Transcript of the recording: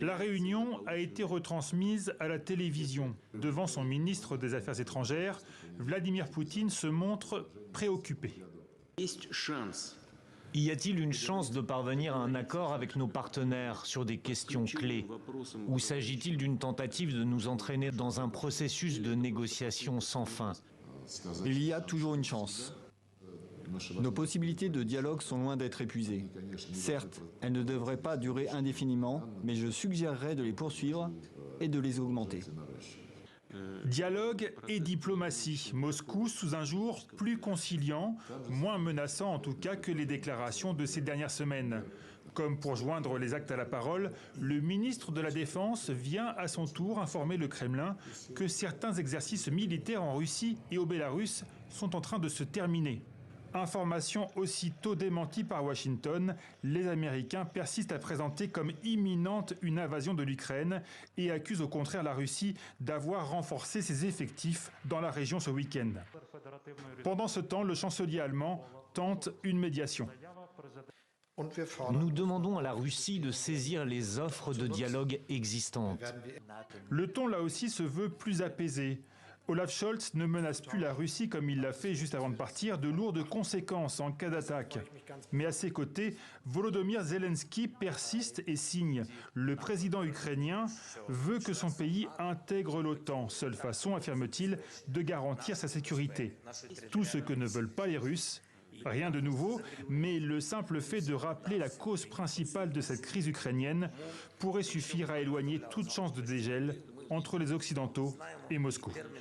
La réunion a été retransmise à la télévision. Devant son ministre des Affaires étrangères, Vladimir Poutine se montre préoccupé. Y a-t-il une chance de parvenir à un accord avec nos partenaires sur des questions clés? Ou s'agit-il d'une tentative de nous entraîner dans un processus de négociation sans fin? Il y a toujours une chance. Nos possibilités de dialogue sont loin d'être épuisées. Certes, elles ne devraient pas durer indéfiniment, mais je suggérerais de les poursuivre et de les augmenter. Dialogue et diplomatie. Moscou sous un jour plus conciliant, moins menaçant en tout cas que les déclarations de ces dernières semaines. Comme pour joindre les actes à la parole, le ministre de la Défense vient à son tour informer le Kremlin que certains exercices militaires en Russie et au Bélarus sont en train de se terminer. Information aussitôt démentie par Washington, les Américains persistent à présenter comme imminente une invasion de l'Ukraine et accusent au contraire la Russie d'avoir renforcé ses effectifs dans la région ce week-end. Pendant ce temps, le chancelier allemand tente une médiation. Nous demandons à la Russie de saisir les offres de dialogue existantes. Le ton là aussi se veut plus apaisé. Olaf Scholz ne menace plus la Russie comme il l'a fait juste avant de partir de lourdes conséquences en cas d'attaque. Mais à ses côtés, Volodymyr Zelensky persiste et signe. Le président ukrainien veut que son pays intègre l'OTAN, seule façon, affirme-t-il, de garantir sa sécurité. Tout ce que ne veulent pas les Russes. Rien de nouveau, mais le simple fait de rappeler la cause principale de cette crise ukrainienne pourrait suffire à éloigner toute chance de dégel entre les Occidentaux et Moscou.